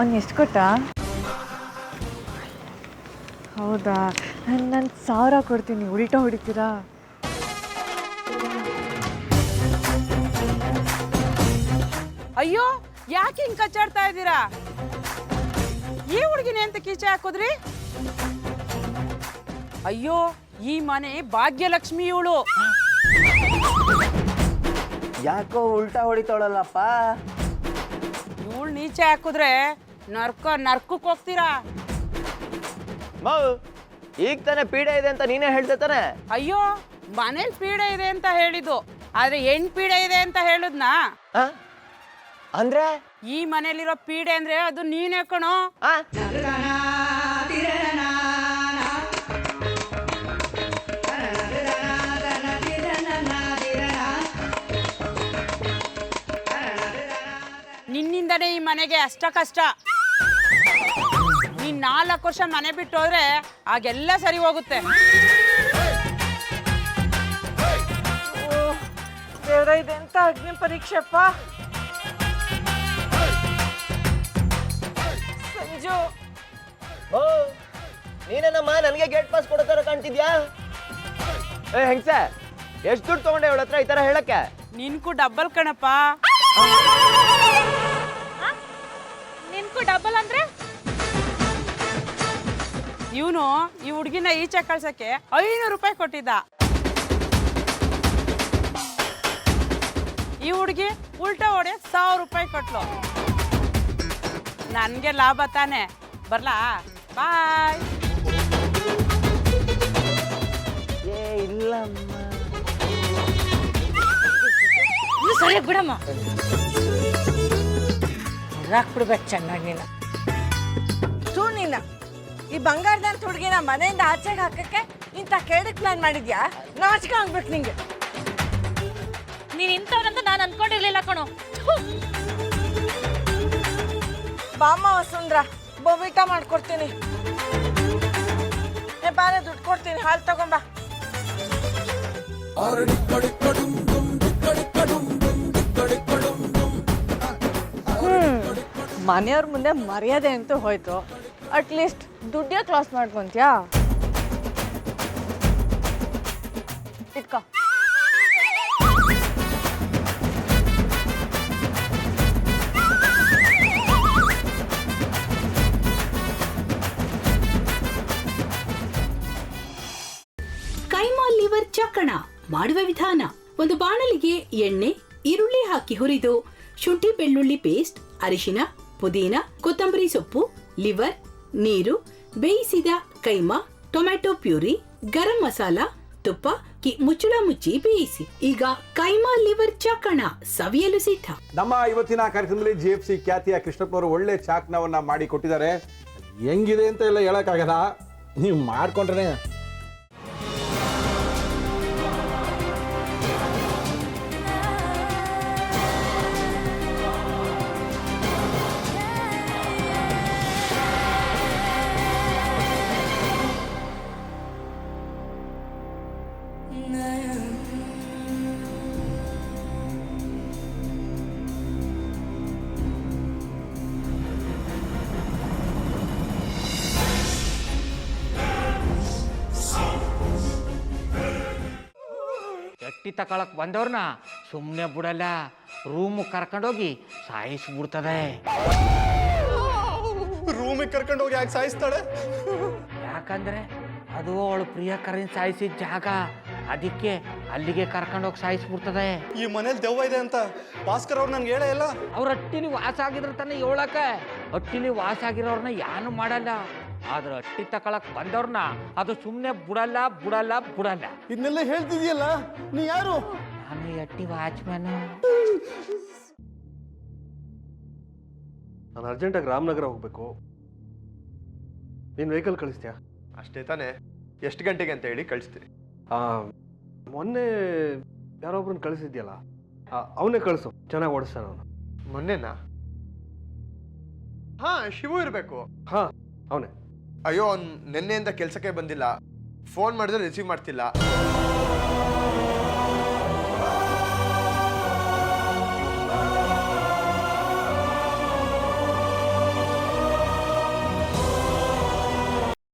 ಅವ್ನು ಎಷ್ಟು ಕೊಟ್ಟ? ಹೌದಾ, ನಾನು 1000 ಕೊಡ್ತೀನಿ, ಉಲ್ಟಾ ಹೊಡಿತೀರಾ? ಅಯ್ಯೋ, ಯಾಕೆ ಹಿಂಗೆ ಕಚ್ಚಾಡ್ತಾ ಇದ್ದೀರಾ? ಈ ಹುಡುಗಿನೇ ಅಂತ ಕೀಚೆ ಹಾಕೋದ್ರಿ? ಅಯ್ಯೋ, ಈ ಮನೆ ಭಾಗ್ಯಲಕ್ಷ್ಮಿ ಇವಳು. ಯಾಕೋ ಉಲ್ಟಾ ಹೊಡಿತಾಳಲ್ಲಪ್ಪ? ಇವಳು ನೀಚೆ ಹಾಕಿದ್ರೆ ನರ್ಕಕ್ಕೆ ಹೋಗ್ತೀರಾ? ಈಗ ತಾನೇ ಪೀಡೆ ಇದೆ ಅಂತ ನೀನೇ ಹೇಳ್ದೆ ತಾನೆ? ಅಯ್ಯೋ, ಮನೇಲಿ ಪೀಡೆ ಇದೆ ಅಂತ ಹೇಳಿದ್ದು, ಆದ್ರೆ ಹೆಣ್ ಪೀಡೆ ಇದೆ ಅಂತ ಹೇಳುದ್ನಾ? ಅಂದ್ರೆ ಈ ಮನೇಲಿರೋ ಪೀಡೆ ಅಂದ್ರೆ ಅದು ನೀನೇ ಕಣೋ. ನಿನ್ನಿಂದನೇ ಈ ಮನೆಗೆ ಅಷ್ಟ ಕಷ್ಟ. ನೀನ್ 4 ವರ್ಷ ಮನೆ ಬಿಟ್ಟು ಹೋದ್ರೆ ಆಗೆಲ್ಲ ಸರಿ ಹೋಗುತ್ತೆ. ದೇವ್ರ, ಇದೆಂತ ಅಗ್ನಿ ಪರೀಕ್ಷೆಪ್ಪ. ಸಂಜು, ನೀನೇನಮ್ಮ ನನಗೆ ಗೇಟ್ ಪಾಸ್ ಕೊಡೋ ತರ ಕಾಣ್ತಿದ್ಯಾ? ಹೆಂಗ್ಸೆ, ಎಷ್ಟು ದುಡ್ಡು ತಗೊಂಡೆ ಅವಳ ಹತ್ರ ಈ ತರ ಹೇಳಕ್ಕೆ? ನಿನ್ಕು ಡಬ್ಬಲ್ ಕಣಪ್ಪ. ನಿನ್ಕು ಡಬಲ್ ಅಂದ್ರೆ? ಇವನು ಈ ಹುಡುಗಿನ ಈಚೆ ಕಳ್ಸಕ್ಕೆ 500 ರೂಪಾಯಿ ಕೊಟ್ಟಿದ್ದ. ಈ ಹುಡುಗಿ ಉಲ್ಟಾ ಹೊಡೆ 1000 ರೂಪಾಯಿ ಕೊಟ್ಲು. ನನ್ಗೆ ಲಾಭ ತಾನೆ. ಬರ್ಲಾ? ಬಾಯ್. ಇಲ್ಲಮ್ಮ, ಸರಿ ಬಿಡಮ್ಮ, ಬಿಡ್ಬೇಕು ಚೆನ್ನಾಗಿ. ನೀನು ನೀನ ಈ ಬಂಗಾರದಂತ ಹುಡುಗಿನ ಮನೆಯಿಂದ ಆಚೆಗೆ ಹಾಕಕ್ಕೆ ಇಂಥ ಕೇಳಕ್ ಪ್ಲಾನ್ ಮಾಡಿದ್ಯಾ? ನಾಚಿಕೆ ಆಗ್ಬೇಕು ನಿಂಗೆ. ನೀನ್ ಇಂಥವ್ರಂತ ನಾನು ಅನ್ಕೊಂಡಿರ್ಲಿಲ್ಲ ಕಣೋ. ಬಾಮ್ಮ ವಸುಂದ್ರ, ಬೋಬಿಟ ಮಾಡ್ಕೊಡ್ತೀನಿ. ಬಾರ, ದುಡ್ಡು ಕೊಡ್ತೀನಿ, ಹಾಲು ತಗೊಂಬ. ಮನೆಯವ್ರ ಮುಂದೆ ಮರ್ಯಾದೆ ಅಂತೂ ಹೋಯ್ತು. ಅಟ್ಲೀಸ್ಟ್ ದುಡ್ಡೇ ಕ್ಲಾಸ್ ಮಾಡ್ಕೊಂತ್ಯಾ? ಇಟ್ಕೋ. ಕೈಮಾ ಲಿವರ್ ಚಕ್ಕಣ ಮಾಡುವ ವಿಧಾನ: ಒಂದು ಬಾಣಲಿಗೆ ಎಣ್ಣೆ, ಈರುಳ್ಳಿ ಹಾಕಿ ಹುರಿದು ಶುಂಠಿ ಬೆಳ್ಳುಳ್ಳಿ ಪೇಸ್ಟ್, ಅರಿಶಿನ, ಪುದೀನ, ಕೊತ್ತಂಬರಿ ಸೊಪ್ಪು, ಲಿವರ್, ನೀರು, ಬೇಯಿಸಿದ ಕೈಮಾ, ಟೊಮ್ಯಾಟೊ ಪ್ಯೂರಿ, ಗರಂ ಮಸಾಲ, ತುಪ್ಪ ಮುಚ್ಚಳ ಮುಚ್ಚಿ ಬೇಯಿಸಿ. ಈಗ ಕೈಮಾ ಲಿವರ್ ಚಾಕಣ ಸವಿಯಲು ಸಿದ್ಧ. ನಮ್ಮ ಇವತ್ತಿನ ಕಾರ್ಯಕ್ರಮದಲ್ಲಿ GFC ಖ್ಯಾತಿಯ ಕೃಷ್ಣಪ್ಪನವರು ಒಳ್ಳೆ ಚಾಕ್ನವನ್ನ ಮಾಡಿ ಕೊಟ್ಟಿದ್ದಾರೆ. ಹೆಂಗಿದೆ ಅಂತ ಎಲ್ಲ ಹೇಳಕ್ಕಾಗಲ್ಲ, ನೀವು ಮಾಡ್ಕೊಂಡ್ರೆ. ಎಟ್ಟಿ ತಕೊಳಕ್ ಬಂದವ್ರನ್ನ ಸುಮ್ಮನೆ ಬಿಡಲ್ಲ, ರೂಮ್ ಕರ್ಕೊಂಡೋಗಿ ಸಾಯಿಸ್ಬಿಡ್ತದೆ. ರೂಮಿಗೆ ಕರ್ಕೊಂಡೋಗಿ ಯಾಕೆ ಸಾಯಿಸ್ತಾಳೆ? ಯಾಕಂದ್ರೆ ಅದು ಅವಳು ಪ್ರಿಯಕರನ್ ಸಾಯಿಸಿದ ಜಾಗ, ಅದಕ್ಕೆ ಅಲ್ಲಿಗೆ ಕರ್ಕೊಂಡೋಗಿ ಸಾಯಿಸ್ಬಿಡ್ತದೆ. ಈ ಮನೇಲಿ ದೆವ್ವ ಇದೆ ಅಂತ ಭಾಸ್ಕರ್ ಅವ್ರು ನನ್ಗೆ ಹೇಳೇ ಇಲ್ಲ. ಅವ್ರ ಹಟ್ಟಿಲಿ ವಾಸ ಆಗಿದ್ರೆ ತಾನೆ ಹೇಳಕ. ಹಟ್ಟಿಲಿ ವಾಸ ಆಗಿರೋರ್ನ ಯಾನು ಮಾಡಲ್ಲ, ಆದ್ರೆ ಹಟ್ಟಿ ತಕೊಳಕ್ ಬಂದವ್ರನ್ನ ಅದು ಸುಮ್ಮನೆ ಬಿಡಲ್ಲ ಬಿಡಲ್ಲ ಬಿಡಲ್ಲ. ಇದನ್ನೆಲ್ಲ ಹೇಳ್ತಿದ್ಯಲ್ಲ, ನೀ ಯಾರು? ನಾನು ಹಟ್ಟಿ ವಾಚ್ಮ್ಯಾನು. ನಾನು ಅರ್ಜೆಂಟಾಗಿ ರಾಮನಗರ ಹೋಗ್ಬೇಕು. ನೀನು ವೆಹಿಕಲ್ ಕಳಿಸ್ತೀಯಾ? ಅಷ್ಟೇ ತಾನೆ. ಎಷ್ಟು ಗಂಟೆಗೆ ಅಂತ ಹೇಳಿ ಕಳಿಸ್ತೀನಿ. ಮೊನ್ನೆ ಯಾರೊಬ್ರನ್ನ ಕಳಿಸಿದ್ಯಲ್ಲ, ಅವನೇ ಕಳಿಸು, ಚೆನ್ನಾಗಿ ಓಡಿಸ್ತಾನ ಅವನು. ಮೊನ್ನೆನಾ? ಹಾ, ಶಿವು ಇರಬೇಕು. ಹಾ, ಅವನೇ. ಅಯ್ಯೋ, ಅವ್ನು ನಿನ್ನೆಯಿಂದ ಕೆಲಸಕ್ಕೆ ಬಂದಿಲ್ಲ. ಫೋನ್ ಮಾಡಿದ್ರೆ ರಿಸೀವ್ ಮಾಡ್ತಿಲ್ಲ.